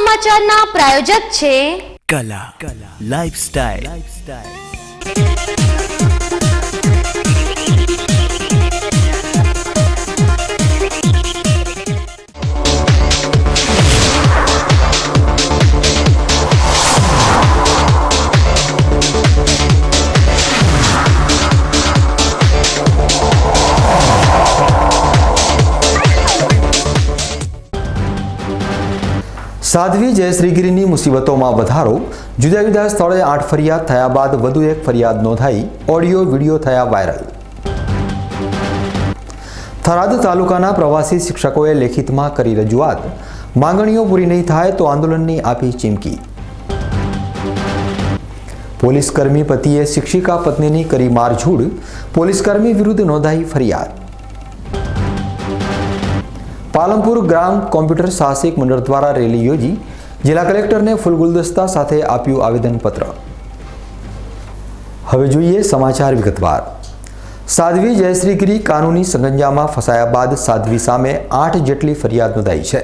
સમાચારના પ્રાયોજક છે કલા લાઇફસ્ટાઇલ। સાધ્વી જયશ્રીગીરીની મુસીબતોમાં વધારો, જુદા જુદા સ્થળે 8 ફરિયાદ થયા બાદ વધુ એક ફરિયાદ નોંધાઈ, ઓડિયો વિડીયો થયા વાયરલ। થરાદ તાલુકાના પ્રવાસી શિક્ષકોએ લેખિતમાં કરી રજૂઆત, માંગણીઓ પૂરી નહીં થાય તો આંદોલનની આપી ચીમકી। પોલીસકર્મી પતિએ શિક્ષિકા પત્નીની કરી મારઝૂડ, પોલીસકર્મી વિરુદ્ધ નોંધાઈ ફરિયાદ। પાલનપુર ગ્રામ કોમ્પ્યુટર સાહસિક મંડળ દ્વારા રેલી યોજી જિલ્લા કલેક્ટરને ફૂલ ગુલદસ્તા સાથે આપ્યું આવેદનપત્ર। હવે જોઈએ સમાચાર વિગતવાર। સાધ્વી જયશ્રીગીરી કાનૂની સંગંજામાં ફસાયા બાદ સાધ્વી સામે 8 જેટલી ફરિયાદ નોંધાઈ છે,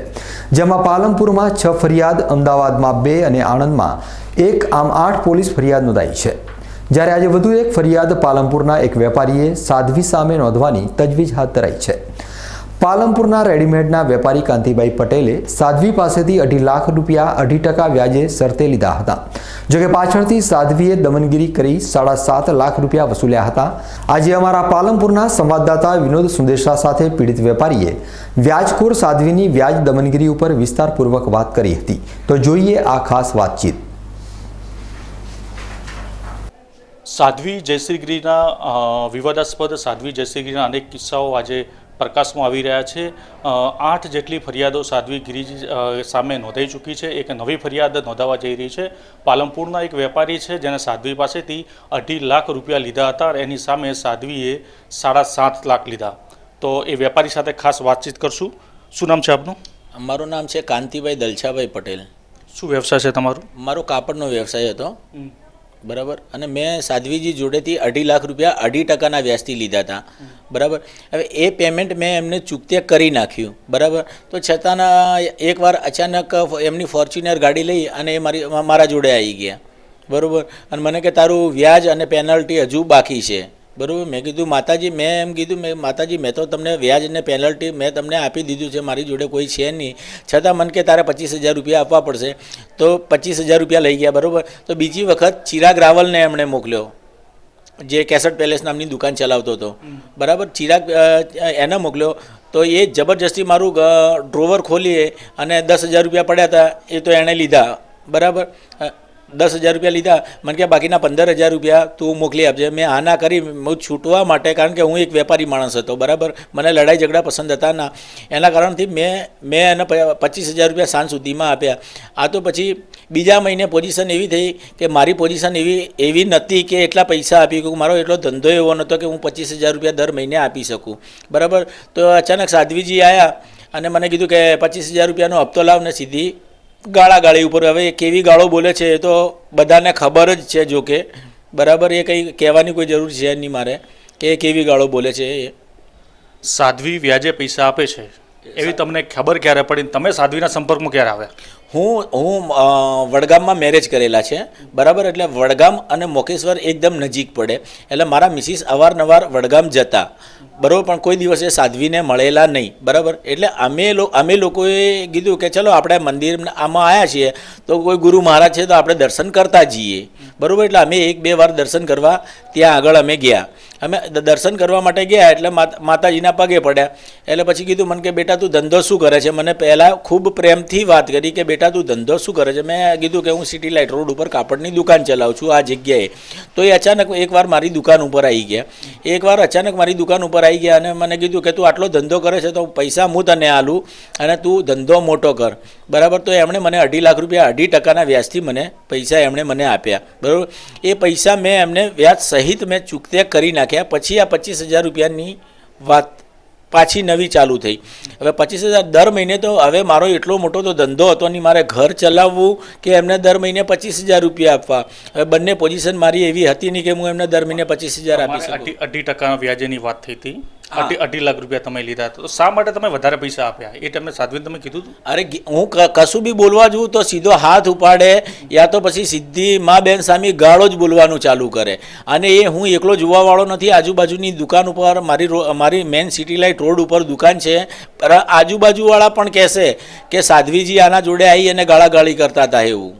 જેમાં પાલનપુરમાં 6 ફરિયાદ, અમદાવાદમાં 2 અને આણંદમાં 1, આમ 8 પોલીસ ફરિયાદ નોંધાઈ છે। જ્યારે આજે વધુ એક ફરિયાદ પાલનપુરના એક વેપારીએ સાધ્વી સામે નોંધવાની તજવીજ હાથ ધરાઈ છે। પાલનપુરના રેડીમેડના વેપારી કાંતિભાઈ પટેલે સાધ્વી પાસેથી 2.5 લાખ રૂપિયા 2% વ્યાજે શરતે લીધા હતા, જોકે પાછળથી સાધ્વીએ દમનગીરી કરી 7.5 લાખ રૂપિયા વસૂલ્યા હતા। આજે અમારા પાલનપુરના સંવાદદાતા વિનોદ સુંદેશા સાથે પીડિત વેપારીએ વ્યાજખોર સાધ્વીની વ્યાજ દમનગીરી ઉપર વિસ્તારપૂર્વક વાત કરી હતી, તો જોઈએ આ ખાસ વાતચીત। સાધ્વી જયશ્રીગીરીના વિવાદાસ્પદ સાધ્વી જયશ્રીગીરીના અનેક કિસ્સાઓ આજે પ્રકાશમાં આવી રહ્યા છે। 8 જેટલી ફરિયાદો સાધ્વી ગીરી સામે નોંધાઈ ચૂકી છે। એક નવી ફરિયાદ નોંધાવા જઈ રહી છે। પાલનપુરના એક વેપારી છે જેને સાધ્વી પાસેથી 2.5 લાખ રૂપિયા લીધા હતા, એની સામે સાધ્વીએ 7.5 લાખ લીધા। તો એ વેપારી સાથે ખાસ વાતચીત કરશું। શું નામ છે આપનું? મારું નામ છે કાંતિભાઈ દલછાભાઈ પટેલ। શું વ્યવસાય છે તમારું? મારો કાપડનો વ્યવસાય હતો, બરાબર। અને મેં સાધ્વીજી જોડેથી 2.5 લાખ રૂપિયા 2% વ્યાજથી લીધા હતા, બરાબર। હવે એ પેમેન્ટ મેં એમને ચૂકતે કરી નાખ્યું, બરાબર। તો છતાં એકવાર અચાનક એમની ફોર્ચ્યુનર ગાડી લઈ અને એ મારા જોડે આવી ગયા, બરાબર। અને મને કે તારું વ્યાજ અને પેનલ્ટી હજુ બાકી છે, બરાબર। મેં કીધું માતાજી, મેં એમ કીધું માતાજી મેં તો તમને વ્યાજ અને પેનલ્ટી મેં તમને આપી દીધું છે, મારી જોડે કોઈ છે નહીં, છતાં મને કે તારે 25,000 રૂપિયા આપવા પડશે। તો 25,000 રૂપિયા લઈ ગયા, બરાબર। તો બીજી વખત ચિરાગ રાવલને એમણે મોકલ્યો, જે કેસેટ પેલેસ નામની દુકાન ચલાવતો હતો, બરાબર। ચિરાગ એને મોકલ્યો તો એ જબરજસ્તી મારું ડ્રોવર ખોલી અને 10,000 રૂપિયા પડ્યા હતા, એ તો એણે લીધા, બરાબર। 10,000 રૂપિયા લીધા, મને કે બાકીના 15,000 રૂપિયા તું મોકલી આપજે। મેં આ ના કરી, હું છૂટવા માટે, કારણ કે હું એક વેપારી માણસ હતો, બરાબર। મને લડાઈ ઝઘડા પસંદ હતા ના, એના કારણથી મેં એને 25,000 રૂપિયા સાંજ સુધીમાં આપ્યા। આ તો પછી બીજા મહિને પોઝિશન એવી થઈ કે મારી પોઝિશન એવી નહોતી કે એટલા પૈસા આપી શકું, મારો એટલો ધંધો એવો નહોતો કે હું 25,000 રૂપિયા દર મહિને આપી શકું, બરાબર। તો અચાનક સાધ્વીજી આવ્યા અને મને કીધું કે 25,000 રૂપિયાનો હપ્તો લાવ ને સીધી ગાળાગાળી ઉપર। હવે કેવી ગાળો બોલે છે એ તો બધાને ખબર જ છે, જો કે, બરાબર। એ કંઈ કહેવાની કોઈ જરૂર છે નહીં મારે કે એ કેવી ગાળો બોલે છે। સાધ્વી વ્યાજે પૈસા આપે છે એવી તમને ખબર ક્યારે પડી? તમે સાધ્વીના સંપર્કમાં ક્યારે આવ્યા? હું વડગામમાં મેરેજ કરેલા છે, બરાબર। એટલે વડગામ અને મોકેશ્વર એકદમ નજીક પડે, એટલે મારા મિસિસ અવારનવાર વડગામ જતા, બરાબર। પણ કોઈ દિવસે સાધ્વીને મળેલા નહીં, બરાબર। એટલે અમે લોકોએ કીધું કે ચલો આપણે મંદિર આમાં આવ્યા છીએ તો કોઈ ગુરુ મહારાજ છે તો આપણે દર્શન કરતા જઈએ, બરાબર। એટલે અમે 1-2 વાર દર્શન કરવા ત્યાં આગળ અમે ગયા। અમે દર્શન કરવા માટે ગયા એટલે માતાજીના પગે પડ્યા। એટલે પછી કીધું મને કે બેટા તું ધંધો શું કરે છે? મને પહેલાં ખૂબ પ્રેમથી વાત કરી કે બેટા તું ધંધો શું કરે છે? મેં કીધું કે હું સિટી લાઇટ રોડ ઉપર કાપડની દુકાન ચલાવું છું આ જગ્યાએ। તો એ અચાનક એકવાર મારી દુકાન ઉપર આવી ગયા, અચાનક મારી દુકાન ઉપર આવી ગયા અને મને કીધું કે તું આટલો ધંધો કરે છે તો પૈસા હું તને આલું અને તું ધંધો મોટો કર, બરાબર। તો એમણે મને 2.5 લાખ રૂપિયા 2% વ્યાજથી મને પૈસા એમણે મને આપ્યા, બરાબર। એ પૈસા મેં એમને વ્યાજ સહિત મેં ચૂકતે કરી નાખ્યા। પછી આ 25,000 રૂપિયાની વાત પાછી નવી ચાલુ થઈ। હવે 25,000 દર મહિને, તો હવે મારો એટલો મોટો તો ધંધો હતો નહીં, મારે ઘર ચલાવવું કે એમને દર મહિને 25,000 રૂપિયા આપવા। હવે બંને પોઝિશન મારી એવી હતી નહીં કે હું એમને દર મહિને 25,000 આપી શકું। 2% વ્યાજની વાત થઈ હતી। અઢી લાખ રૂપિયા તમે લીધા તો શા માટે તમે વધારે પૈસા આપ્યા એ તમને સાધ્વીને તમે કીધું હતું? અરે હું કશું બી બોલવા જઉં તો સીધો હાથ ઉપાડે યા તો પછી સીધી મા બેન સામે ગાળો જ બોલવાનું ચાલુ કરે. અને એ હું એકલો જોવાવાળો નથી. આજુબાજુની દુકાન ઉપર મારી મેન સિટી લાઇટ રોડ ઉપર દુકાન છે. આજુબાજુવાળા પણ કહેશે કે સાધ્વીજી આના જોડે આવી અને ગાળાગાળી કરતા હતા એવું.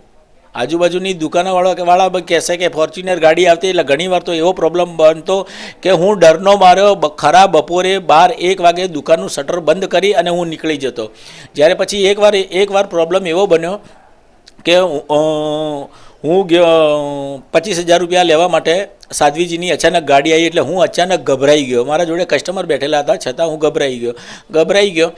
આજુબાજુની દુકાનવાળા કહેશે કે ફોર્ચ્યુનર ગાડી આવતી એટલે ઘણીવાર તો એવો પ્રોબ્લેમ બનતો કે હું ડરનો માર્યો ખરા બપોરે 12-1 વાગે દુકાનનું શટર બંધ કરી અને હું નીકળી જતો. જ્યારે પછી એકવાર પ્રોબ્લેમ એવો બન્યો કે હું ગયો 25,000 રૂપિયા લેવા માટે સાધ્વીજીની અચાનક ગાડી આવી એટલે હું અચાનક ગભરાઈ ગયો. મારા જોડે કસ્ટમર બેઠેલા હતા છતાં હું ગભરાઈ ગયો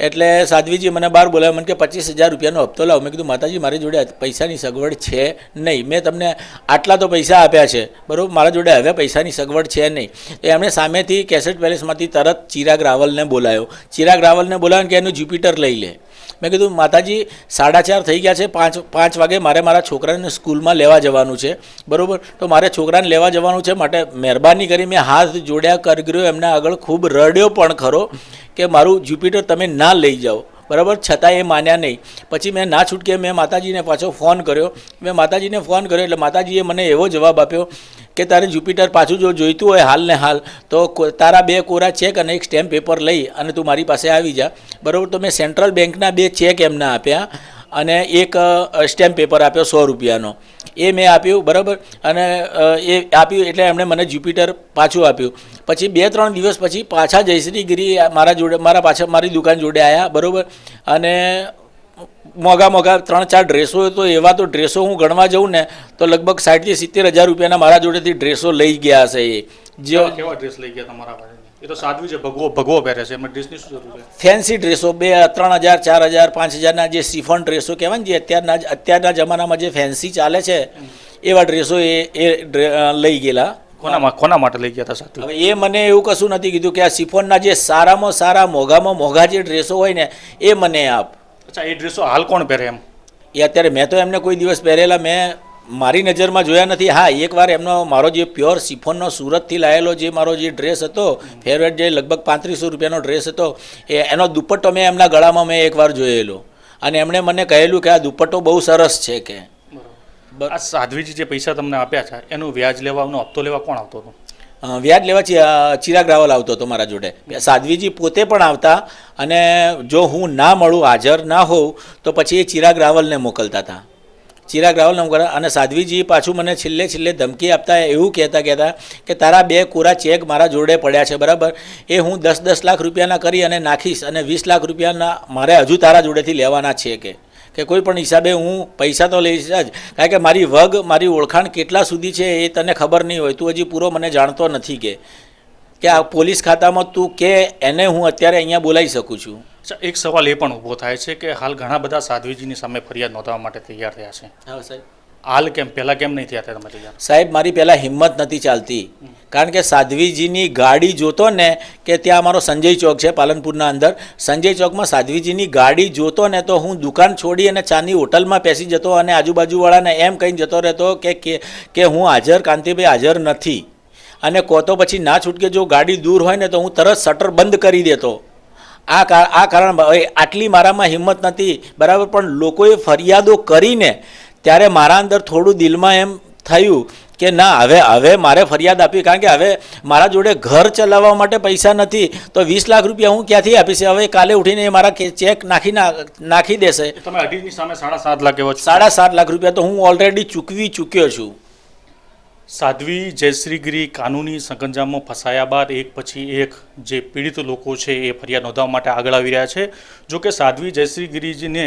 એટલે સાધ્વીજી મને બહાર બોલાવ્યો. મને કે 25,000 રૂપિયાનો હપ્તો લાવો. મેં કીધું માતાજી મારી જોડે પૈસાની સગવડ છે નહીં. મેં તમને આટલા તો પૈસા આપ્યા છે બરાબર, મારા જોડે હવે પૈસાની સગવડ છે નહીં. તો એમણે સામેથી કેસેટ પેલેસમાંથી તરત ચિરાગ રાવલને બોલાવ્યો. ચિરાગ રાવલને બોલાવ્યો કે એનું જ્યુપિટર લઈ લે. મેં કીધું માતાજી 4:30 થઈ ગયા છે, 5 વાગે મારે મારા છોકરાને સ્કૂલમાં લેવા જવાનું છે બરાબર. તો મારે છોકરાને લેવા જવાનું છે માટે મહેરબાની કરી મેં હાથ જોડ્યા કર્યો એમના આગળ, ખૂબ રડ્યો પણ ખરો કે મારું જ્યુપિટર તમે ના લઈ જાઓ બરાબર. છતાં એ માન્યા નહીં. પછી મેં ના છૂટકે મેં માતાજીને પાછો ફોન કર્યો. એટલે માતાજીએ મને એવો જવાબ આપ્યો કે તારે જ્યુપિટર પાછું જો જોઈતું હોય હાલ ને હાલ તો તારા 2 કોરા ચેક અને એક સ્ટેમ્પ પેપર લઈ અને તું મારી પાસે આવી જા બરાબર. તો મેં સેન્ટ્રલ બેંકના 2 ચેક એમને આપ્યા અને એક સ્ટેમ્પ પેપર આપ્યો 100 રૂપિયાનો. એ મેં આપ્યું બરાબર. અને એ આપ્યું એટલે એમણે મને જ્યુપિટર પાછું આપ્યું. પછી 2-3 દિવસ પછી પાછા જયશ્રી ગિરી મારી દુકાન જોડે આવ્યા બરાબર. અને મોંઘા 3-4 ડ્રેસો તો એવા તો ડ્રેસો હું ગણવા જાઉં ને તો લગભગ 60,000-70,000 રૂપિયાના મારા જોડેથી ડ્રેસો લઈ ગયા હશે. કેવા ડ્રેસ લઈ ગયા તમારા પાસે? એ તો સાધ્વી છે, ભગવો પહેરે છે, એમાં ડ્રેસની શું જરૂર છે? ફેન્સી ડ્રેસો 2-3,000 4,000 5,000ના જે સિફોન ડ્રેસો કહેવાય ને, જે અત્યારના જમાનામાં જે ફેન્સી ચાલે છે એવા ડ્રેસો એ લઈ ગયેલા. કોના માટે લઈ ગયા હતા સાધ્વી? હવે એ મને એવું કશું નથી કીધું કે આ સિફોનના જે સારામાં સારા મોંઘા જે ડ્રેસો હોય ને એ મને આપ. અચ્છા, એ ડ્રેસો હાલ કોણ પહેરે એમ? એ અત્યારે મેં તો એમને કોઈ દિવસ પહેરેલા મેં મારી નજરમાં જોયા નથી. હા, એકવાર એમનો મારો જે પ્યોર સિફોનનો સુરતથી લાવેલો જે મારો જે ડ્રેસ હતો ફેવરેટ, જે લગભગ 3500 રૂપિયાનો ડ્રેસ હતો, એનો દુપટ્ટો મેં એમના ગળામાં મેં એકવાર જોયેલો અને એમણે મને કહેલું કે આ દુપટ્ટો બહુ સરસ છે કે. આ સાધ્વીજી જે પૈસા તમને આપ્યા છે એનું વ્યાજ લેવાનો હપ્તો લેવા કોણ આવતો હતો? વ્યાજ લેવા ચિરાગ રાવલ આવતો હતો મારા જોડે. સાધ્વીજી પોતે પણ આવતા અને જો હું ના મળું, હાજર ના હોઉં તો પછી એ ચિરાગ રાવલને મોકલતા હતા. અને સાધ્વીજી પાછું મને છેલ્લે ધમકી આપતા એવું કહેતા કે તારા 2 કોરા ચેક મારા જોડે પડ્યા છે બરાબર, એ હું 10-10 લાખ રૂપિયાના કરી અને નાખીશ અને 20 લાખ રૂપિયાના મારે હજુ તારા જોડેથી લેવાના છે કે કોઈ પણ હિસાબે હું પૈસા તો લઈશ જ. કારણ કે મારી ઓળખાણ કેટલા સુધી છે એ તને ખબર નહીં હોય, તું હજી પૂરો મને જાણતો નથી કે આ પોલીસ ખાતામાં તું કે એને હું અત્યારે અહીંયા બોલાવી શકું છું. એક સવાલ એ પણ ઊભો થાય છે કે હાલ ઘણા બધા સાધ્વીજીની સામે ફરિયાદ નોંધવા માટે તૈયાર થયા છે. હા સાહેબ. હાલ પહેલાં કેમ નહીં થયા તમે તૈયાર? સાહેબ, મારી પહેલાં હિંમત નથી ચાલતી. કારણ કે સાધ્વીજીની ગાડી જોતો ને કે ત્યાં અમારો સંજય ચોક છે પાલનપુરના અંદર, સંજય ચોકમાં સાધ્વીજીની ગાડી જોતો ને તો હું દુકાન છોડી અને ચાની હોટલમાં બેસી જતો અને આજુબાજુવાળાને એમ કહીને જતો રહેતો કે હું હાજર, કાંતિભાઈ હાજર નથી. અને કહો તો પછી ના છૂટકે જો ગાડી દૂર હોય ને તો હું તરત શટર બંધ કરી દેતો. આ કારણ આટલી મારામાં હિંમત નથી બરાબર. પણ લોકોએ ફરિયાદો કરીને ત્યારે મારા અંદર થોડું દિલમાં એમ થયું કે ના, હવે મારે ફરિયાદ આપી. કારણ કે હવે મારા જોડે ઘર ચલાવવા માટે પૈસા નથી તો 20 લાખ રૂપિયા હું ક્યાંથી આપીશ? હવે કાલે ઉઠીને મારા ચેક નાખી દેશે. તમે અઢીની સામે 7.5 લાખ એવો? 7.5 લાખ રૂપિયા તો હું ઓલરેડી ચૂક્યો છું. સાધ્વી જયશ્રી ગિરી કાનૂની સંકંજામાં ફસાયા બાદ એક પછી એક જે પીડિત લોકો છે એ ફરિયાદ નોંધવા માટે આગળ આવી રહ્યા છે. જો કે સાધ્વી જયશ્રી ગિરીજીને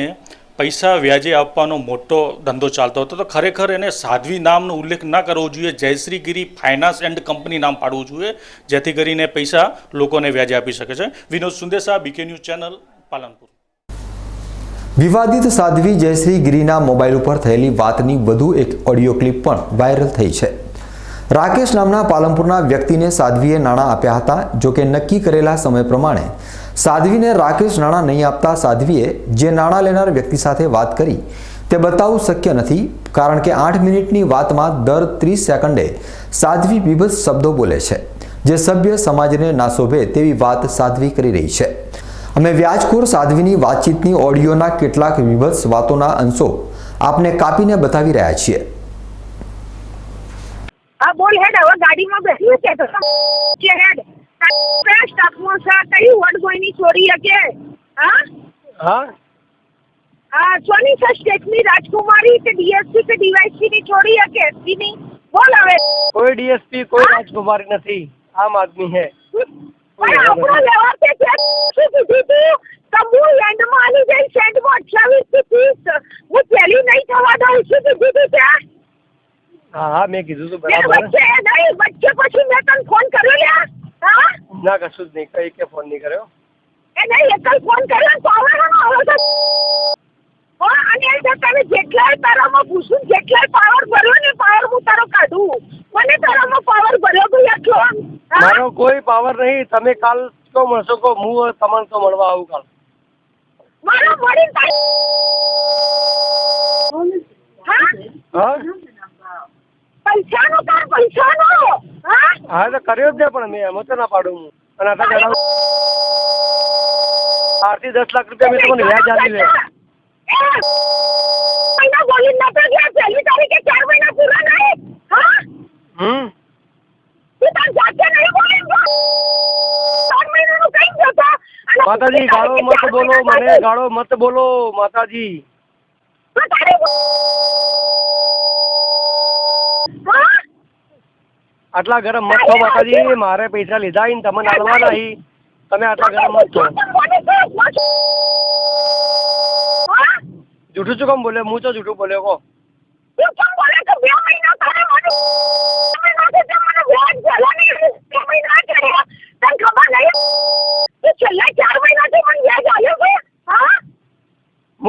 પૈસા વ્યાજે આપવાનો મોટો ધંધો ચાલતો હતો તો ખરેખર એને સાધ્વી નામનો ઉલ્લેખ ના કરવો જોઈએ, જયશ્રી ગિરી ફાઇનાન્સ એન્ડ કંપની નામ પાડવું જોઈએ, જેથી કરીને પૈસા લોકોને વ્યાજે આપી શકે છે. Vinod Sundesha, BK news channel, Palanpur. વિવાદિત સાધ્વી જયશ્રી ગિરીના મોબાઈલ ઉપર થયેલી વાતની વધુ એક ઓડિયો ક્લિપ પણ વાયરલ થઈ છે. રાકેશ નામના પાલનપુરના વ્યક્તિને સાધ્વીએ નાણાં આપ્યા હતા. જોકે નક્કી કરેલા સમય પ્રમાણે સાધ્વીને રાકેશ નાણાં નહીં આપતા સાધ્વીએ જે નાણાં લેનાર વ્યક્તિ સાથે વાત કરી તે બતાવવું શક્ય નથી. કારણ કે 8 મિનિટની વાતમાં દર 30 સેકન્ડે સાધ્વી વિવિધ શબ્દો બોલે છે. જે સભ્ય સમાજને ના શોભે તેવી વાત સાધ્વી કરી રહી છે. અમે વ્યાજખોર સાધ્વીની વાતચીતની ઓડિયોના કેટલાક વિભત્સ વાતોના અંશો આપને કાપીને બતાવી રહ્યા છીએ. હા બોલ હેડ, હવે ગાડીમાં બેઠ્યું છે તો કે હેડ કયા સ્ટાફમાં છે, કઈ વડગોઈની ચોરી હકે? હા હા સોની છે સ્ટેટની રાજકુમારી કે ડીએસપી કે ડીવાયસપી ની ચોરી હકે? એસપી ની બોલ હવે. કોઈ ડીએસપી કોઈ રાજકુમારી નથી, આમ આદમી હે. પણ આપણો લેવા તે શું કીધું તું? તમુ એન્ડમાં આલી જઈ સેન્ડમાં 28 થી 30 હું પેલી નહીં થવા દઉં. શું કીધું તું ત્યાં? હા મેં કીધું તું એ બરાબર. વચ્ચે નહીં, વચ્ચે પછી મેં તને ફોન કર્યો લ્યા. હા ના કશું જ નહીં, કઈ કે ફોન નહીં કર્યો. એ નહીં, એક જ ફોન કર્યો તો આવવાનો આવ્યો તો. હા અને એ તને જેટલાય તારામાં પૂછું, જેટલાય પાવર ભર્યો ને પાવર હું તારો કાઢું. મને તારામાં પાવર ભર્યો તો એટલો. મારો કોઈ પાવર નહીં. તમે કાલ તો મળશો કો, હું તમને તો મળવા આવું કાલ. મારો મળી હા હા પૈસાનો તાર પૈસાનો. હા હા તો કર્યો જ ને, પણ મેં એમ તો ના પાડું હું. અને આટલા જણાવું 8 થી 10 લાખ રૂપિયા મેં તમને વ્યાજ આપ્યું છે. મહિના બોલી નતો ગયા, પહેલી તારીખે 4 મહિના પૂરા નહીં. હા તું તાર જાતે નહીં બોલી 4 મહિનાનું કઈ જતો. માતાજી ગાળો મત બોલો, મને ગાળો મત બોલો માતાજી. આટલા ગરમ મત છો માતાજી. મારે પૈસા લીધા ને તમને આલવા નહીં, તમે આટલા ગરમ મત છો. જૂઠું શું કામ બોલ્યો? હું તો જૂઠું બોલ્યો કહો. હું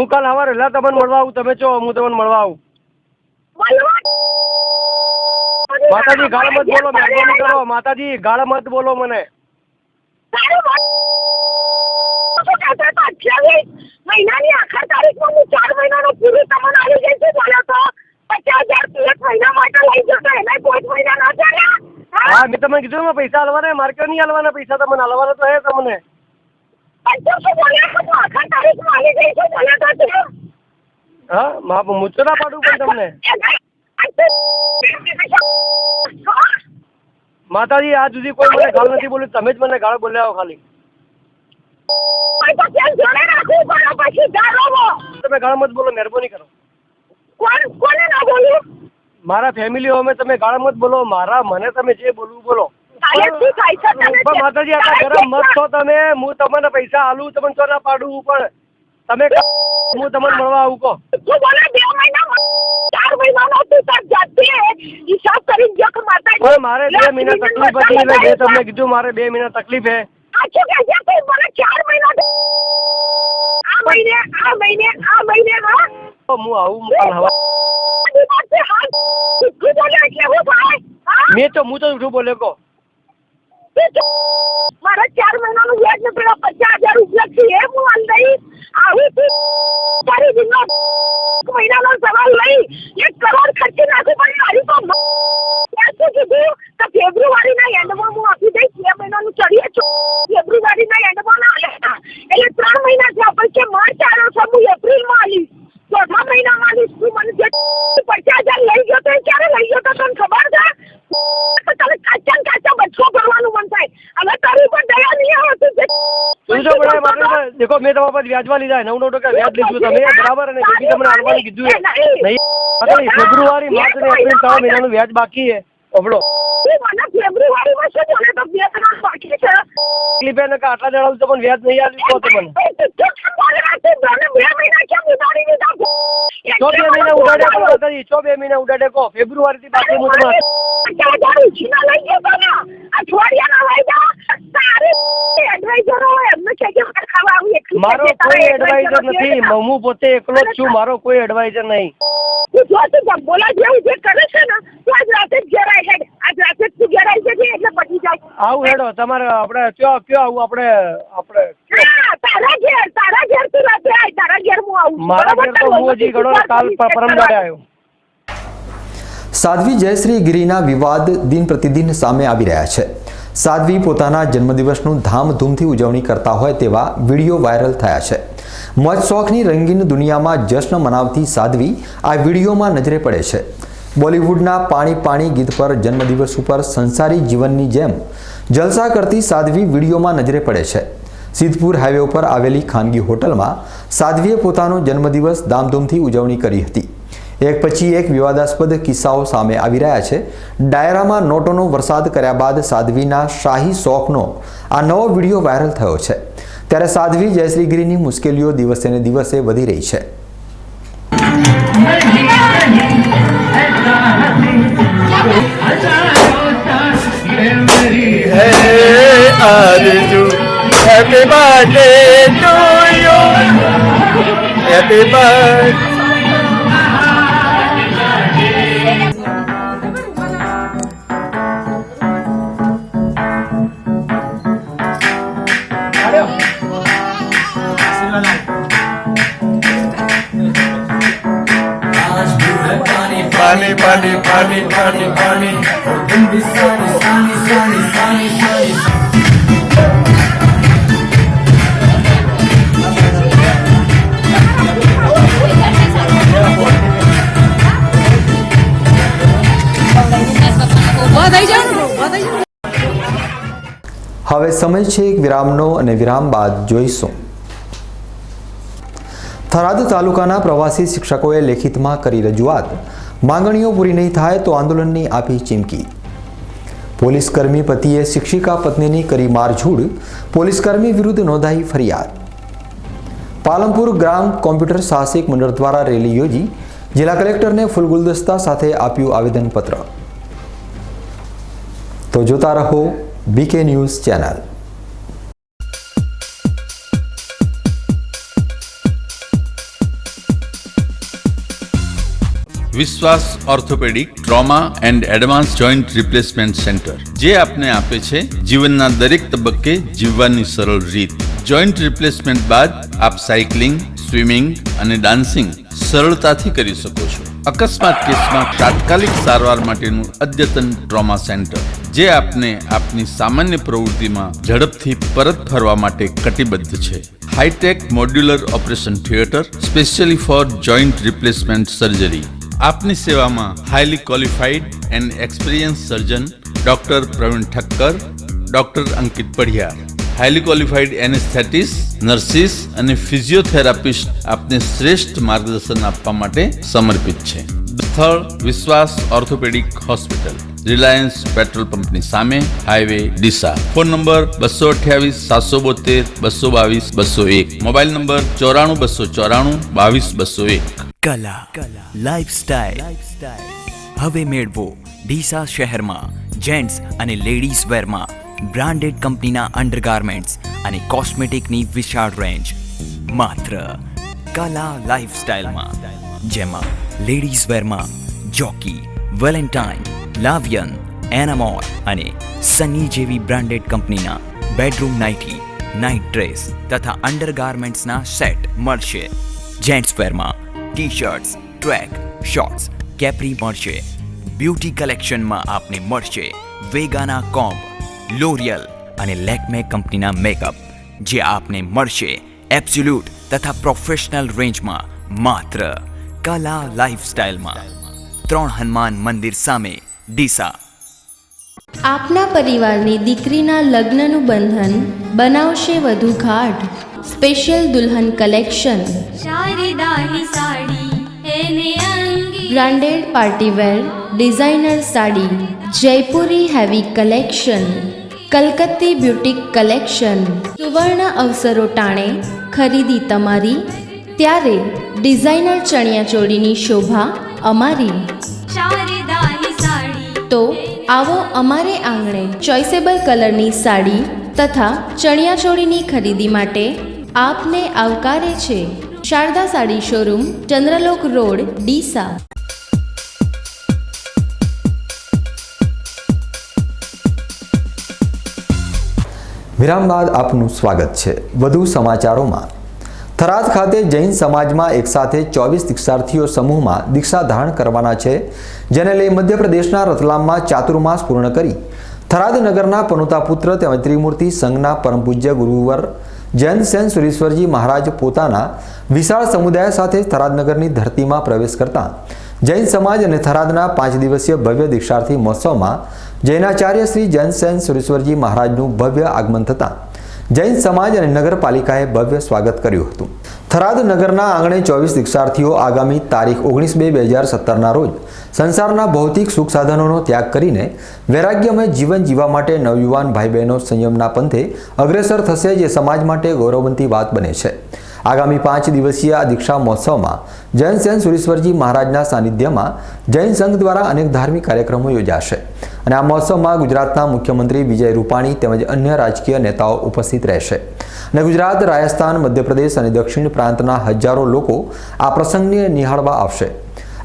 કાલ સવારે વહેલા તમને મળવા આવું. તમે છો હું તમને મળવા આવું. માતાજી ગાળ મત બોલો, મહેરબાની કરો. માતાજી ગાળ મત બોલો મને. મહિનાની આખર તારીખમાં હું 4 મહિનાનો પૂરું તમને આવી જાય છે. બોલ્યો તો 50,000 એક મહિના માટે લઈ જતો, એના 5 મહિના ના ચાલ્યા. હા મેં તમને કીધું ને પૈસા આલવાના, માર્કે નહીં આલવાના પૈસા. તમને આલવાના તો હે તમને. આખર તારીખમાં આવી જાય છે. બોલ્યો તો હા હું તો ના પાડું પણ તમને. માતાજી આજ સુધી કોઈ મને ગાળ નથી બોલ્યું, તમે જ મને ગાળ બોલ્યા હો ખાલી. તમે ગાળ મત બોલો, મહેરબાની કરો. કોને ના બોલ્યું? મારા ફેમિલી હોમે તમે ગાળ મત બોલો. મારા મને તમે જે બોલવું બોલો. પણ માતાજી આટલા ગરમ મત છો તમે. હું તમને પૈસા આલું, તમને તો ના પાડું, પણ તમે હું તમને મળવા આવું કહો. તું બોલે 2 મહિના 4 મહિનાનો તું તાર જાતે હિસાબ કરી જક માતા. પણ મારે 2 મહિના તકલીફ હતી એટલે મેં તમને કીધું મારે 2 મહિના તકલીફ હે. સાચું કે છે તું મને 4 મહિના આ મહિને હા તો હું આવું કાલ હવા. મેં તો હું તો જૂઠું બોલ્યો કહો. મારા 4 મહિનાનું વ્યાજ ને પેલા 50,000 રૂપિયા છે એ હું અંદર આવી તારી દિનનો મહિનાનો સવાલ લઈ 1 કરોડ ખર્ચી નાખું. પણ મારી તો શું કીધું કે ફેબ્રુઆરીના એન્ડમાં હું આપી દઈશ. 2 મહિનાનું ચડીએ છું, ફેબ્રુઆરીના એન્ડમાં ના લેતા એટલે 3 મહિના થયા. પછી માર્ચ આવ્યો છે, હું એપ્રિલમાં આવીશ, 4થા મહિનામાં આવીશ. તું મને જે 50,000 લઈ ગયો તો ક્યારે લઈ ગયો તો તને ખબર છે? તારે કાચા બચ્ચો કરવાનું મન થાય. હવે તારી પર દયા નહીં આવે. દેખો મેં તમારા પર વ્યાજમાં લીધા 9% વ્યાજ લીધું તમે બરાબર, અને બીજી તમને આલવાનું કીધું નહીં. ફેબ્રુઆરી માર્ચ અને એપ્રિલ 3 મહિનાનું વ્યાજ બાકી છે. ઓબળો મને ફેબ્રુઆરીમાં શું બોલે તો 2 મહિના બાકી છે. તકલીફ એને કે આટલા જણાવું તો પણ વ્યાજ નહીં આલ્યું તો મને. 2 મહિના ઉડાડે કહો માતાજી, 2 મહિના ઉડાડે કહો. ફેબ્રુઆરી થી બાકી હું તમારે મારો કોઈ એડવાઇઝર નથી. હું પોતે એકલો જ છું, મારો કોઈ એડવાઇઝર નહીં. બોલા જેવું જે કરે છે ને તો આજ રાતે જ ઘેર આવી જાય. આજ રાતે જ તું ઘેર આવી જજે એટલે પતી જાય. આવું હેડો તમારે આપણે કયો આવું આપણે તારા ઘેર તું રાતે આય. તારા ઘેર હું આવું. મારા ઘેર તો હું હજી ગણો કાલ પરમ દાડે આવ્યો. સાધ્વી જયશ્રી ગિરીના વિવાદ દિન પ્રતિદિન સામે આવી રહ્યા છે. સાધ્વી પોતાના જન્મદિવસનું ધામધૂમથી ઉજવણી કરતા હોય તેવા વિડીયો વાયરલ થયા છે. મોજ શોખની રંગીન દુનિયામાં જશ્ન મનાવતી સાધ્વી આ વિડીયોમાં નજરે પડે છે. બોલિવૂડના પાણી પાણી ગીત પર જન્મદિવસ ઉપર સંસારી જીવનની જેમ જલસા કરતી સાધ્વી વિડીયોમાં નજરે પડે છે. સિદ્ધપુર હાઈવે ઉપર આવેલી ખાનગી હોટલમાં સાધ્વીએ પોતાનો જન્મદિવસ ધામધૂમથી ઉજવણી કરી હતી. એક પછી એક વિવાદાસ્પદ કિસ્સાઓ સામે આવી રહ્યા છે. ડાયરામાં નોટોનો વરસાદ કર્યા બાદ સાધ્વીના શાહી શોખનો આ નવો વિડીયો વાયરલ થયો છે. ત્યારે સાધ્વી જયશ્રીગીરીની મુશ્કેલીઓ દિવસે ને દિવસે વધી રહી છે. Happy birthday to you. Happy birthday. Pani, pani, pani, pani, pani. Sunny, sunny, sunny, sunny, sunny. હવે સમય છે એક વિરામનો અને વિરામ બાદ જોઈશું. થરાદ તાલુકાના પ્રવાસી શિક્ષકોએ લેખિતમાં કરી રજૂઆત. માંગણીઓ પૂરી નહીં થાય તો આંદોલનની આપી ચીમકી. પોલીસકર્મી પતિએ શિક્ષિકા પત્નીની કરી મારઝૂડ. પોલીસકર્મી વિરુદ્ધ નોંધાઈ ફરિયાદ. પાલનપુર ગ્રામ કોમ્પ્યુટર સાહસિક મંડળ દ્વારા રેલી યોજી જિલ્લા કલેક્ટરને ફૂલ ગુલદસ્તા સાથે આપ્યું આવેદનપત્ર. તો જોતા રહો બીકે ન્યૂઝ ચેનલ. વિશ્વાસ orthopaedic trauma and advance joint replacement centre, જે આપને આપે છે જીવનના દરેક તબક્કે જીવવાની સરળ રીત. જોઈન્ટ રિપ્લેસમેન્ટ બાદ આપ સાયકલિંગ, સ્વિમિંગ અને ડાન્સિંગ સરળતાથી કરી શકો છો. અકસ્માત કેસમાં તાત્કાલિક સારવાર માટેનું અદ્યતન ટ્રોમા સેન્ટર, જે આપને આપની સામાન્ય પ્રવૃત્તિમાં ઝડપથી પરત ફરવા માટે કટિબદ્ધ છે. High tech modular operation theatre specially for joint replacement surgery. આપની સેવામાં highly qualified and experience surgeon doctor Pravin Thakkar, doctor Ankit Padhiyar, highly qualified anaesthetist, nurses અને ફિઝિયોથેરાપિસ્ટ આપને શ્રેષ્ઠ માર્ગદર્શન આપવા માટે સમર્પિત છે. સ્થળ વિશ્વાસ ઓર્થોપેડિક હોસ્પિટલ, રિલાયન્સ પેટ્રોલ પંપની સામે, highway Deesa. Phone number 228 772 222 201. Mobile number 94 294 22 201. કલા લાઇફસ્ટાઇલ હવે મેળવો ડીસા શહેરમાં જેન્ટ્સ અને લેડીઝ વેરમાં બ્રાન્ડેડ કંપનીના અંડરગાર્મેન્ટ્સ અને કોસ્મેટિકની વિશાળ રેન્જ માત્ર કલા લાઇફસ્ટાઇલમાં, જેમાં લેડીઝ વેરમાં જોકી, વેલેન્ટાઇન, લાવિયન, એનામોર અને સની જેવી બ્રાન્ડેડ કંપનીના બેડરૂમ નાઇટી, નાઇટ ડ્રેસ તથા અંડરગાર્મેન્ટ્સના સેટ મળશે. જેન્ટ્સ વેરમાં ટી-શર્ટ્સ, ટ્રેક, શોર્ટ્સ, કેપ્રી મળશે. બ્યુટી કલેક્શનમાં આપને મળશે વેગાના કોમ્બ, લોરિયલ અને લેક્મે કંપનીના મેકઅપ, જે આપને મળશે એબ્સોલ્યુટ તથા પ્રોફેશનલ રેન્જમાં માત્ર કલા લાઇફસ્ટાઇલમાં. 3 હનુમાન મંદિર સામે, ડીસા. આપના પરિવારની દીકરીના લગ્નનું બંધન બનાવશે વધુ ગાઢ. સ્પેશિયલ દુલ્હન કલેક્શન, શારદાની સાડી એને અંગી, branded partywear designer sari, Jaipuri heavy collection, Kalkatti boutique collection. સુવર્ણ અવસરો ટાણે ખરીદી તમારી, ત્યારે ડિઝાઇનર ચણિયાચોળીની શોભા અમારી. શારદાની સાડી તો આવો અમારે આંગણે ચોઇસેબલ કલરની સાડી તથા ચણિયાચોળીની ખરીદી માટે આપને આવકારે છે શારદા સાડી શોરૂમ, ચંદ્રલોક રોડ, ડીસા. વિરામ બાદ આપનું સ્વાગત છે. વધુ સમાચારોમાં. થરાદ ખાતે જૈન સમાજમાં એકસાથે 24 દીક્ષાર્થીઓ સમૂહમાં દીક્ષા ધારણ કરવાના છે, જેને લઈ મધ્યપ્રદેશના રતલામમાં ચાતુર્માસ પૂર્ણ કરી થરાદ નગરના પનોતા પુત્ર તેમજ ત્રિમૂર્તિ સંઘના પરમ પૂજ્ય ગુરુવર જયંત સેન સુરેશ્વરજી મહારાજ પોતાના વિશાળ સમુદાય સાથે થરાદ નગરની ધરતીમાં પ્રવેશ કરતા જૈન સમાજ અને થરાદના 5 દિવસીય ભવ્ય દીક્ષાર્થી મહોત્સવમાં જૈનાચાર્ય શ્રી જયંત સેન સુરેશ્વરજી મહારાજનું ભવ્ય આગમન થતાં જૈન સમાજ અને નગરપાલિકાએ ભવ્ય સ્વાગત કર્યું હતું. થરાદ નગરના આંગણે 24 દીક્ષાર્થીઓ આગામી તારીખ 19/2/2017ના રોજ સંસારના ભૌતિક સુખ સાધનોનો ત્યાગ કરીને વૈરાગ્યમય જીવન જીવવા માટે નવયુવાન ભાઈ બહેનો સંયમના પંથે અગ્રેસર થશે, જે સમાજ માટે ગૌરવવંતી વાત બને છે. આગામી 5 દિવસીય આ દીક્ષા મહોત્સવમાં જૈન સેન સુરેશ્વરજી મહારાજના સાનિધ્યમાં જૈન સંઘ દ્વારા અનેક ધાર્મિક કાર્યક્રમો યોજાશે અને આ મહોત્સવમાં ગુજરાતના મુખ્યમંત્રી વિજય રૂપાણી તેમજ અન્ય રાજકીય નેતાઓ ઉપસ્થિત રહેશે અને ગુજરાત, રાજસ્થાન, મધ્યપ્રદેશ અને દક્ષિણ પ્રાંતના હજારો લોકો આ પ્રસંગને નિહાળવા આવશે.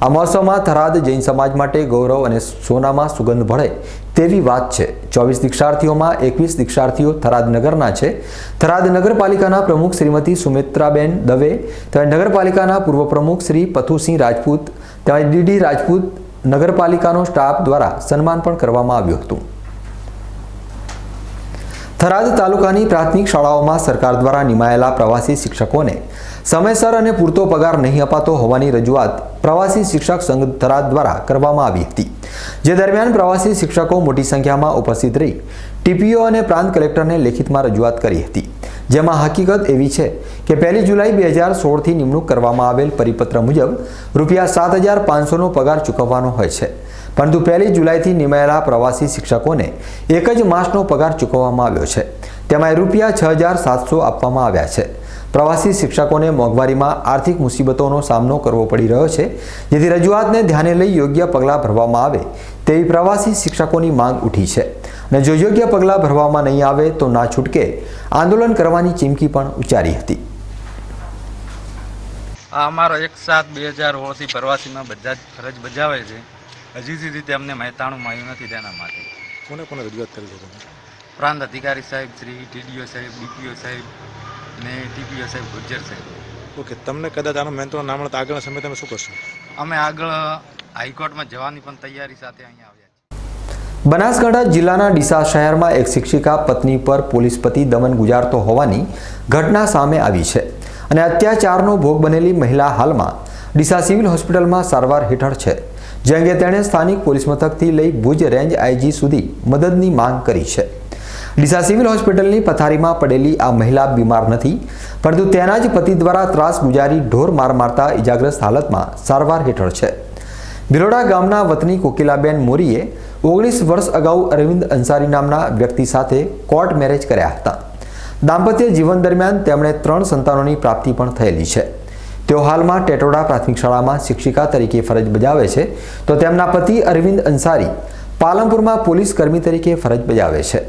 આ મહોત્સવમાં થરાદ જૈન સમાજ માટે ગૌરવ અને સોનામાં સુગંધ ભળે તેવી વાત છે. 24 દીક્ષાર્થીઓમાં 21 દીક્ષાર્થીઓ થરાદ નગરના છે. થરાદ નગરપાલિકાના પ્રમુખ શ્રીમતી સુમિત્રાબેન દવે તેમજ નગરપાલિકાના પૂર્વ પ્રમુખ શ્રી પથુસિંહ રાજપૂત તેમજ ડીડી રાજપૂત નગરપાલિકાનો સ્ટાફ દ્વારા સન્માન પણ કરવામાં આવ્યું હતું. થરાદ તાલુકાની પ્રાથમિક શાળાઓમાં સરકાર દ્વારા નિમાયેલા પ્રવાસી શિક્ષકોને સમયસર અને પૂરતો પગાર નહીં અપાતો હોવાની રજૂઆત પ્રવાસી શિક્ષક સંઘ થરાદ દ્વારા કરવામાં આવી હતી. જે દરમિયાન પ્રવાસી શિક્ષકો મોટી સંખ્યામાં ઉપસ્થિત રહી ટીપીઓ અને પ્રાંત કલેક્ટરને લેખિતમાં રજૂઆત કરી હતી, જેમાં હકીકત એવી છે કે 1 જુલાઈ 2016થી નિમણૂક કરવામાં આવેલ પરિપત્ર મુજબ ₹7,500નો પગાર ચૂકવવાનો હોય છે, પરંતુ 1 જુલાઈથી નિમાયેલા પ્રવાસી શિક્ષકોને એક જ માસનો પગાર ચૂકવવામાં આવ્યો છે. તેમાં ₹6,700 આપવામાં આવ્યા છે. પ્રવાસી શિક્ષકોને મોંઘવારીમાં આર્થિક મુસીબતોનો સામનો કરવો પડી રહ્યો છે, જેથી રજૂઆતને ધ્યાને લઈ યોગ્ય પગલાં ભરવામાં આવે તેવી પ્રવાસી શિક્ષકોની માંગ ઉઠી છે અને જો યોગ્ય પગલાં ભરવામાં નહીં આવે તો ના છૂટકે આંદોલન કરવાની ચીમકી પણ ઉચ્ચારી હતી. આ અમારો 1/7/2016થી પ્રવાસીમાં બધા જ ફરજ બજાવે છે. હજી સુધી તેમને મહેતાણું મળ્યું નથી. તેના માટે કોને રજૂઆત કરી છે? પ્રાંત અધિકારી સાહેબ શ્રી, ટીડીઓ સાહેબ, ડીપીઓ સાહેબ ને ટીપીઓ સાહેબ, ગુજ્જર સાહેબ. ઓકે, તમને કદાચ આનો મહેનતાણું ના મળે તો આગળના સમય તમે શું કરશો? અમે આગળ હાઈકોર્ટમાં જવાની પણ તૈયારી સાથે અહીંયા આવ્યા છીએ. બનાસકાંઠા જિલ્લાના ડીસા શહેરમાં એક શિક્ષિકા પત્ની પર પોલીસ પતિ દમન ગુજારતો હોવાની ઘટના સામે આવી છે અને અત્યાચારનો ભોગ બનેલી મહિલા હાલમાં ડીસા સિવિલ હોસ્પિટલમાં સારવાર હેઠળ છે, જે અંગે તેણે સ્થાનિક પોલીસ મથકથી લઈ ભુજ રેન્જ આઈજી સુધી મદદની માંગ કરી છે. ડીસા સિવિલ હોસ્પિટલની પથારીમાં પડેલી આ મહિલા બીમાર નથી, પરંતુ તેના જ પતિ દ્વારા ત્રાસ ગુજારી ઢોર માર મારતા ઇજાગ્રસ્ત હાલતમાં સારવાર હેઠળ છે. ભિલોડા ગામના વતની કોકિલાબેન મોરીએ 19 વર્ષ અગાઉ અરવિંદ અંસારી નામના વ્યક્તિ સાથે કોર્ટ મેરેજ કર્યા હતા. દાંપત્ય જીવન દરમિયાન તેમણે 3 સંતાનોની પ્રાપ્તિ પણ થયેલી છે. તેઓ હાલમાં ટેટોડા પ્રાથમિક શાળામાં શિક્ષિકા તરીકે ફરજ બજાવે છે, તો તેમના પતિ અરવિંદ અંસારી પાલનપુરમાં પોલીસ કર્મી તરીકે ફરજ બજાવે છે.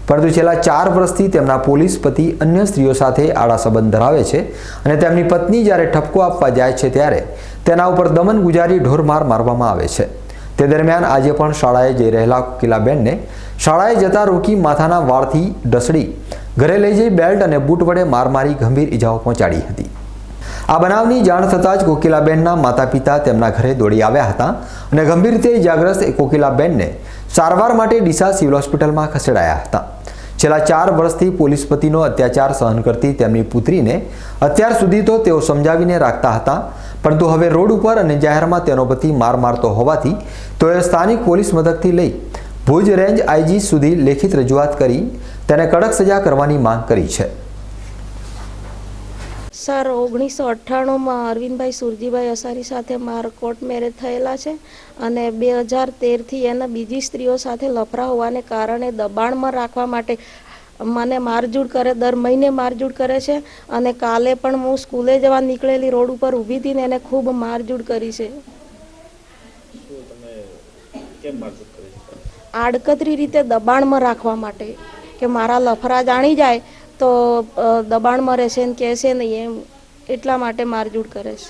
પરંતુ છેલ્લા 4 વર્ષથી તેમના પોલીસ પતિ અન્ય સ્ત્રીઓ સાથે આડા સંબંધ ધરાવે છે અને તેમની પત્ની જ્યારે ઠપકો આપવા જાય છે ત્યારે તેના ઉપર દમન ગુજારી ઢોરમાર મારવામાં આવે છે. તે દરમિયાન આજે પણ શાળાએ જઈ રહેલા કોકિલાબેનને શાળાએ જતા રોકી માથાના વાળથી ઢસડી ઘરે લઈ જઈ બેલ્ટ અને બૂટ વડે માર મારી ગંભીર ઇજાઓ પહોંચાડી હતી. આ બનાવની જાણ થતાં જ કોકિલાબેનના માતા પિતા તેમના ઘરે દોડી આવ્યા હતા અને ગંભીર રીતે ઇજાગ્રસ્ત કોકિલાબેનને સારવાર માટે ડીસા સિવિલ હોસ્પિટલમાં ખસેડાયા હતા. છેલ્લા 4 વર્ષથી પોલીસ પતિનો અત્યાચાર સહન કરતી તેમની પુત્રીને અત્યાર સુધી તો તેઓ સમજાવીને રાખતા હતા, પરંતુ હવે રોડ ઉપર અને જાહેરમાં તેનો પતિ માર મારતો હોવાથી તેઓએ સ્થાનિક પોલીસ મથકથી લઈ ભુજ રેન્જ આઈજી સુધી લેખિત રજૂઆત કરી તેને કડક સજા કરવાની માંગ કરી છે. સર 1998માં અરવિંદભાઈ સુરજીભાઈ અસારી સાથે મારા કોર્ટ મેરેજ થયેલા છે અને 2013થી એના બીજી સ્ત્રીઓ સાથે લફરા હોવાને કારણે દબાણમાં રાખવા માટે મને મારઝૂડ કરે, દર મહિને મારઝૂડ કરે છે અને કાલે પણ હું સ્કૂલે જવા નીકળેલી રોડ ઉપર ઊભી હતી ને એને ખૂબ મારઝૂડ કરી છે. આડકતરી રીતે દબાણમાં રાખવા માટે કે મારા લફરા જાણી જાય તો દબાણમાં રહેશે ને કહેશે નહીં એમ, એટલા માટે મારઝૂડ કરે છે.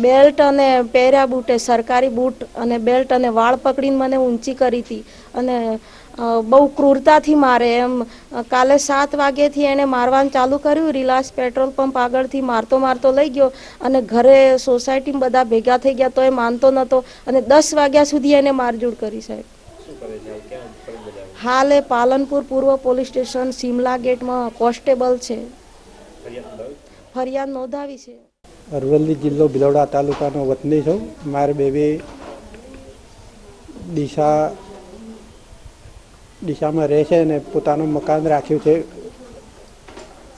બેલ્ટ અને પહેર્યા બૂટે, સરકારી બૂટ અને બેલ્ટ અને વાળ પકડીને મને ઊંચી કરી હતી અને બહુ ક્રૂરતાથી મારે એમ. કાલે 7 વાગ્યાથી એણે મારવાનું ચાલુ કર્યું. રિલાયન્સ પેટ્રોલ પંપ આગળથી મારતો મારતો લઈ ગયો અને ઘરે સોસાયટીમાં બધા ભેગા થઈ ગયા તો એ માનતો નહોતો અને 10 વાગ્યા સુધી એને મારઝૂડ કરી સાહેબ. હાલ એ પાલનપુર પૂર્વ પોલીસ સ્ટેશન સિમલા ગેટમાં કોન્સ્ટેબલ છે. ફરિયાદ નોંધાવી છે. અરવલ્લી જિલ્લો ભિલોડા તાલુકાનો વતની છું. મારી બેબી ડીસામાં રહે છે અને પોતાનું મકાન રાખ્યું છે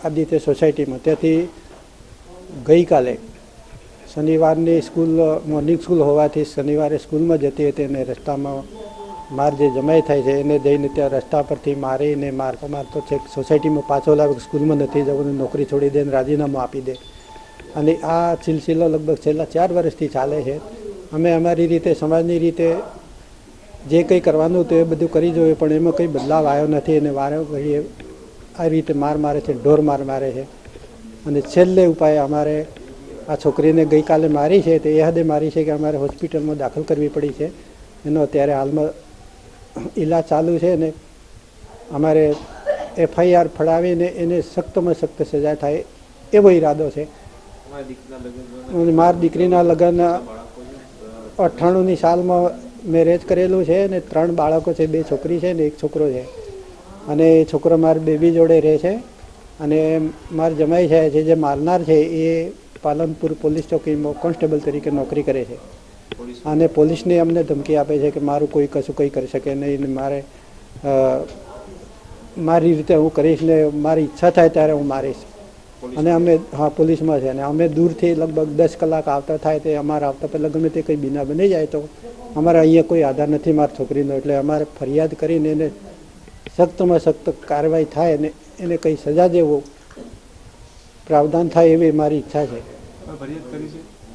આદિત્ય સોસાયટીમાં. ત્યાંથી ગઈકાલે શનિવારની સ્કૂલ મોર્નિંગ સ્કૂલ હોવાથી શનિવારે સ્કૂલમાં જતી હતી અને રસ્તામાં માર જે જમાઈ થાય છે એને જઈને ત્યાં રસ્તા પરથી મારીને મારતો છે. સોસાયટીમાં પાછો લાવે, સ્કૂલમાં નથી જવાનું, નોકરી છોડી દે, રાજીનામું આપી દે. અને આ સિલસિલો લગભગ છેલ્લા 4 વર્ષથી ચાલે છે. અમે અમારી રીતે, સમાજની રીતે જે કંઈ કરવાનું હતું એ બધું કરી જોઈએ, પણ એમાં કંઈ બદલાવ આવ્યો નથી. અને વારે ઘડીએ આ રીતે મારે છે, ઢોર મારે છે. અને છેલ્લે ઉપાય અમારે આ છોકરીને ગઈકાલે મારી છે તે એ હદે મારી છે કે અમારે હોસ્પિટલમાં દાખલ કરવી પડી છે. એનો અત્યારે હાલમાં ઈલાજ ચાલુ છે ને અમારે FIR ફડાવીને એને સખ્તમાં સખ્ત સજા થાય એવો ઈરાદો છે. અને મારી દીકરીના લગ્ન 98ની સાલમાં મેરેજ કરેલું છે ને 3 બાળકો છે, 2 છોકરી છે ને 1 છોકરો છે. અને એ છોકરો મારી બેબી જોડે રહે છે. અને મારા જમાઈ છે જે મારનાર છે એ પાલનપુર પોલીસ ચોકીમાં કોન્સ્ટેબલ તરીકે નોકરી કરે છે. અને પોલીસને અમને ધમકી આપે છે કે મારું કોઈ કશું કંઈ કરી શકે નહીં ને મારે મારી રીતે હું કરીશ ને મારી ઈચ્છા થાય ત્યારે હું મારીશ. અને અમે પોલીસમાં છે અને અમે દૂરથી લગભગ 10 કલાક આવતા થાય તે અમારા આવતા પહેલાં ગમે તે કંઈ બીના બની જાય તો અમારા અહીંયા કોઈ આધાર નથી મારી છોકરીનો. એટલે અમારે ફરિયાદ કરીને એને સખ્તમાં સખ્ત કાર્યવાહી થાય અને એને કંઈ સજા જેવું પ્રાવધાન થાય એવી મારી ઈચ્છા છે.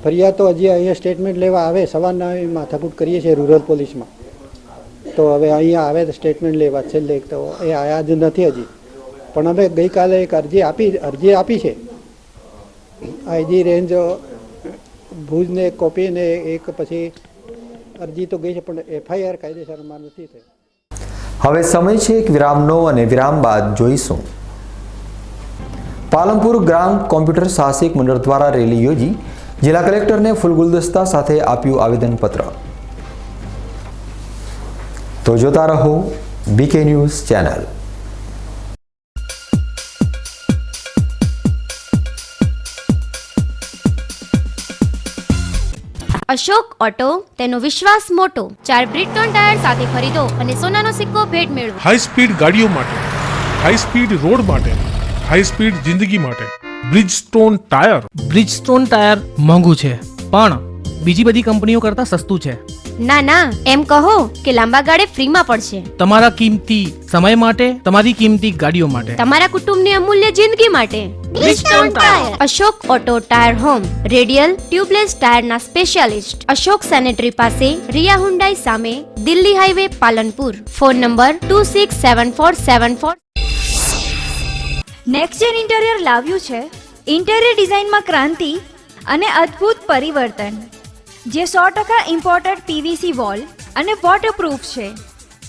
ફરિયાદ તો હજી અહીંયા સ્ટેટમેન્ટ લેવા આવે, સવારના માથાકૂટ કરીએ છીએ રૂરલ પોલીસમાં. તો હવે અહીંયા આવે તો સ્ટેટમેન્ટ લેવા છેલ્લે તો એ આયા જ નથી હજી. પણ અમે ગઈકાલે એક અરજી આપી છે IG રેન્જ ભુજને કોપીને એક પછી અરજી તો ગઈ છે પણ FIR કાયદેસર અમાર નથી થઈ. હવે સમય છે એક વિરામનો અને વિરામ બાદ જોઈશું. પાલનપુર ગ્રામ કોમ્પ્યુટર સાહસિક મંડળ દ્વારા રેલી યોજી જિલ્લા કલેક્ટરને ફૂલ ગુલદસ્તા સાથે આપ્યું આવેદનપત્ર. તો જોતા રહો BK news channel. Ashok auto, તેનો વિશ્વાસ મોટો. 4 બ્રિટોન ટાયર સાથે ખરીદો અને સોનાનો સિક્કો ભેટ મેળવો. હાઈ સ્પીડ ગાડીઓ માટે, હાઈ સ્પીડ રોડ માટે, હાઈ સ્પીડ જિંદગી માટે બ્રિજસ્ટોન ટાયર. બ્રિજસ્ટોન ટાયર મોંઘું છે પણ બીજી બધી કંપનીઓ કરતાં સસ્તું છે. ના, એમ કહો કે લાંબા ગાળે ફ્રીમાં પડશે. તમારા કિંમતી સમય માટે, તમારી કિંમતી ગાડીઓ માટે, તમારા કુટુંબની અમૂલ્ય જિંદગી માટે. Bridgestone tyre. Ashok auto tyre home, radial tubeless ટાયરના સ્પેશિયાલિસ્ટ. અશોક સેનેટરી પાસે, રિયા હુન્ડાઈ સામે, Delhi highway, Palanpur. Phone number 267474. NextGen interior લાવ્યું છે ઇન્ટિરિયર ડિઝાઇનમાં ક્રાંતિ અને અદ્ભુત પરિવર્તન, જે 100% ઇમ્પોર્ટેડ PVC વોલ અને વોટરપ્રૂફ છે.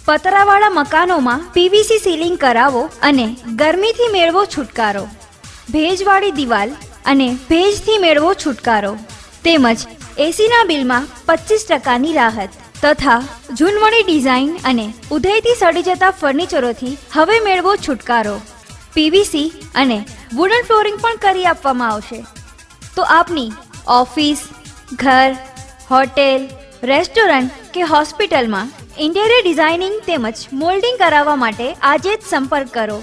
પતરાવાળા મકાનોમાં PVC સીલિંગ કરાવો અને ગરમીથી મેળવો છુટકારો. ભેજવાળી દિવાલ અને ભેજથી મેળવો છુટકારો. તેમજ એસીના બિલમાં 25%ની રાહત તથા ઝૂનવણી ડિઝાઇન અને ઉધઈથી સડી જતા ફર્નિચરોથી હવે મેળવો છુટકારો. PVC અને વુડન ફ્લોરિંગ પણ કરી આપવામાં આવશે. તો આપની ઓફિસ, ઘર, હોટેલ, રેસ્ટોરન્ટ કે હોસ્પિટલમાં ઇન્ટિરિયર ડિઝાઇનિંગ તેમજ મોલ્ડિંગ કરાવવા માટે આજે જ સંપર્ક કરો.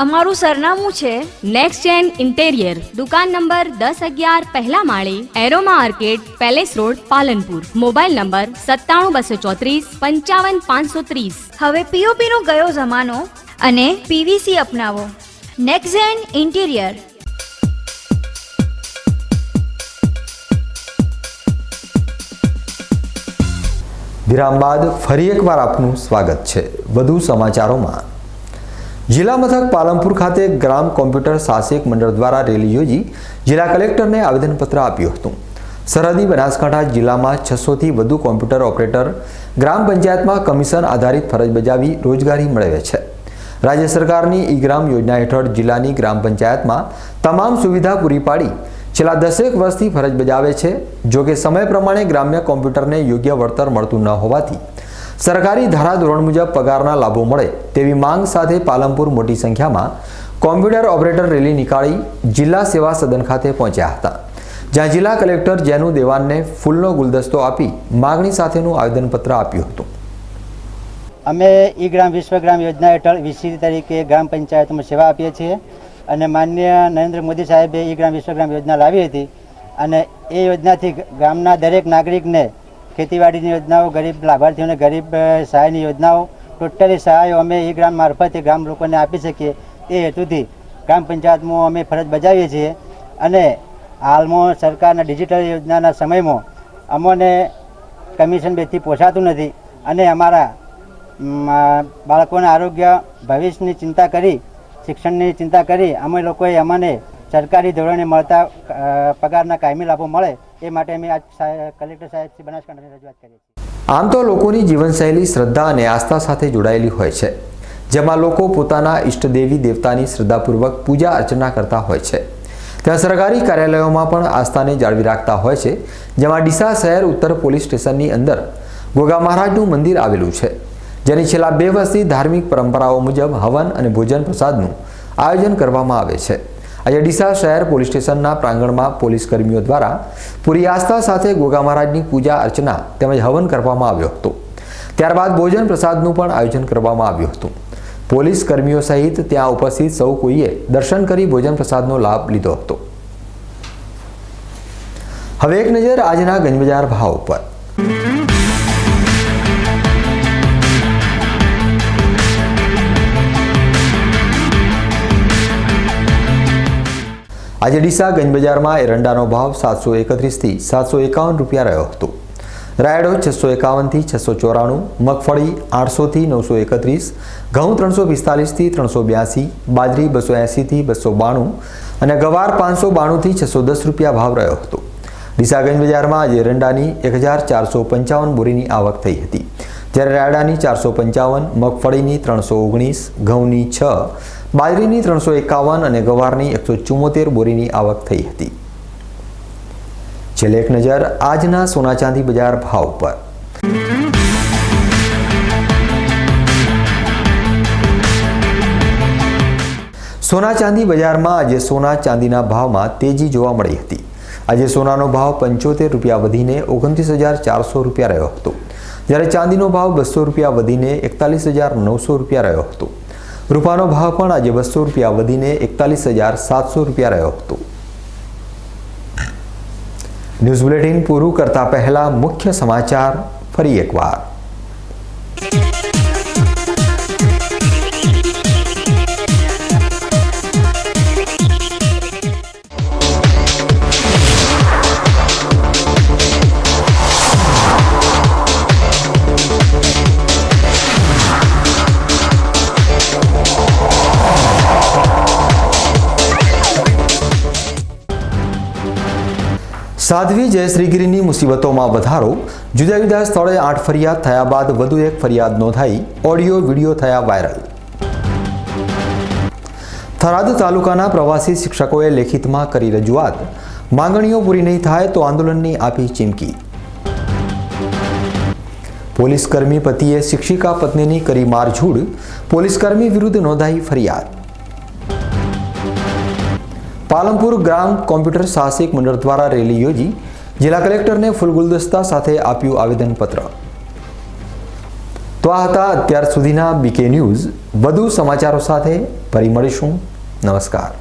અમારું સરનામું છે નેક્સ્ટજેન ઇન્ટિરિયર, દુકાન નંબર 1011 પહેલા માળે, aroma arcade, palace road, Palanpur. Mobile number 97 234 55 530. હવે POP નો ગયો જમાનો અને PVC અપનાવો. નેક્સ્ટજેન ઇન્ટિરિયર. વિરામ બાદ ફરી એકવાર આપનું સ્વાગત છે. વધુ સમાચારોમાં, જિલ્લા મથક પાલનપુર ખાતે ગ્રામ કોમ્પ્યુટર સાહસિક મંડળ દ્વારા રેલી યોજી જિલ્લા કલેક્ટરને આવેદનપત્ર આપ્યું હતું. સરહદી બનાસકાંઠા જિલ્લામાં 600થી વધુ કોમ્પ્યુટર ઓપરેટર ગ્રામ પંચાયતમાં કમિશન આધારિત ફરજ બજાવી રોજગારી મેળવે છે. રાજ્ય સરકારની ઈ-ગ્રામ યોજના હેઠળ જિલ્લાની ગ્રામ પંચાયતમાં તમામ સુવિધા પૂરી પાડી છેલ્લા 10 વર્ષથી ફરજ બજાવે છે. જોકે સમય પ્રમાણે ગ્રામ્ય કોમ્પ્યુટરને યોગ્ય વળતર મળતું ન હોવાથી સરકારી ધારાધોરણ મુજબ પગારના લાભો મળે તેવી માંગ સાથે પાલનપુર મોટી સંખ્યામાં કોમ્પ્યુટર ઓપરેટર રેલી નીકાળી જિલ્લા સેવા સદન ખાતે પહોંચ્યા હતા, જ્યાં જિલ્લા કલેક્ટર જેનુ દેવાનને ફૂલનો ગુલદસ્તો આપી માગણી સાથેનું આવેદનપત્ર આપ્યું હતું. અમે ઈ ગ્રામ વિશ્વગ્રામ યોજના હેઠળ વીસી તરીકે ગ્રામ પંચાયતમાં સેવા આપીએ છીએ અને માનનીય નરેન્દ્ર મોદી સાહેબે ઈ ગ્રામ વિશ્વગ્રામ યોજના લાવી હતી અને એ યોજનાથી ગામના દરેક નાગરિકને ખેતીવાડીની યોજનાઓ, ગરીબ લાભાર્થીઓને ગરીબ સહાયની યોજનાઓ, ટોટલી સહાયો અમે ઈ ગ્રામ મારફતે ગ્રામ લોકોને આપી શકીએ એ હેતુથી ગ્રામ પંચાયતમાં અમે ફરજ બજાવીએ છીએ. અને હાલમાં સરકારના ડિજિટલ યોજનાના સમયમાં અમોને કમિશન બેથી પોસાતું નથી અને અમારા બાળકોના આરોગ્ય ભવિષ્યની ચિંતા કરી, શિક્ષણની ચિંતા કરી અમે લોકોએ અમને સરકારી ધોરણે મળતા પગારના કાયમી લાભો મળે એ માટે અમે આજ કલેક્ટર સાહેબ શ્રી બનાસકાંઠાની રજૂઆત કરીએ છીએ. આમ તો લોકોની જીવનશૈલી શ્રદ્ધા અને આસ્થા સાથે જોડાયેલી હોય છે, જેમાં લોકો પોતાના ઈષ્ટદેવી દેવતાની શ્રદ્ધાપૂર્વક પૂજા અર્ચના કરતા હોય છે. ત્યાં સરકારી કાર્યાલયોમાં પણ આસ્થાને જાળવી રાખતા હોય છે, જેમાં ડીસા શહેર ઉત્તર પોલીસ સ્ટેશનની અંદર ગોગા મહારાજનું મંદિર આવેલું છે, જેની છેલ્લા 2 વર્ષથી ધાર્મિક પરંપરાઓ મુજબ હવન અને ભોજન પ્રસાદનું આયોજન કરવામાં આવે છે. આજે ડીસા શહેર પોલીસ સ્ટેશનના પ્રાંગણમાં પોલીસ કર્મીઓ દ્વારા પૂરી આસ્થા સાથે ગોગા મહારાજની પૂજા અર્ચના તેમજ હવન કરવામાં આવ્યો હતો. ત્યારબાદ ભોજન પ્રસાદનું પણ આયોજન કરવામાં આવ્યું હતું. પોલીસ કર્મીઓ સહિત ત્યાં ઉપસ્થિત સૌ કોઈએ દર્શન કરી ભોજન પ્રસાદનો લાભ લીધો હતો. હવે એક નજર આજના ગંજબજાર ભાવ પર. આજે ડીસા ગંજબજારમાં એરંડાનો ભાવ 731 થી 751 રૂપિયા રહ્યો હતો. રાયડો 651 થી 694, મગફળી 800 થી 931, ઘઉં 345 થી 382, બાજરી 280 થી 292 અને ગવાર 592 થી 610 રૂપિયા ભાવ રહ્યો હતો. ડીસા ગંજબજારમાં આજે એરંડાની 1455 બોરીની આવક થઈ હતી, જ્યારે રાયડાની 455, મગફળીની 319, ઘઉંની 6, બાજરીની 351 અને ગવારની 174 બોરીની આવક થઈ હતી. છેલ્લે એક નજર આજના સોના ચાંદી બજાર ભાવ પર. સોના ચાંદી બજારમાં આજે સોના ચાંદીના ભાવમાં તેજી જોવા મળી હતી. આજે સોનાનો ભાવ 75 રૂપિયા વધીને 29,400 રૂપિયા રહ્યો હતો, જ્યારે ચાંદીનો ભાવ 200 રૂપિયા વધીને 41,900 રૂપિયા રહ્યો હતો. રૂપાનો ભાવ પણ આજે 200 રૂપિયા વધીને 41,700 રૂપિયા રહ્યો હતો. ન્યૂઝ બુલેટિન પૂરું કરતા પહેલા મુખ્ય સમાચાર ફરી એકવાર. સાધ્વી જયશ્રીગીરીની મુસીબતોમાં વધારો. જુદા જુદા સ્થળે 8 ફરિયાદ થયા બાદ વધુ એક ફરિયાદ નોંધાઈ. ઓડિયો વિડીયો થયા વાયરલ. થરાદ તાલુકાના પ્રવાસી શિક્ષકોએ લેખિતમાં કરી રજૂઆત. માંગણીઓ પૂરી નહીં થાય તો આંદોલનની આપી ચીમકી. પોલીસકર્મી પતિએ શિક્ષિકા પત્નીની કરી મારઝૂડ. પોલીસકર્મી વિરુદ્ધ નોંધાઈ ફરિયાદ. પાલનપુર ગ્રામ કોમ્પ્યુટર સાહસિક મંડળ દ્વારા રેલી યોજી જિલ્લા કલેક્ટરને ફૂલ ગુલદસ્તા સાથે આપ્યું આવેદનપત્ર. તો આ હતા અત્યાર સુધીના બીકે ન્યૂઝ. વધુ સમાચારો સાથે ફરી મળીશું. નમસ્કાર.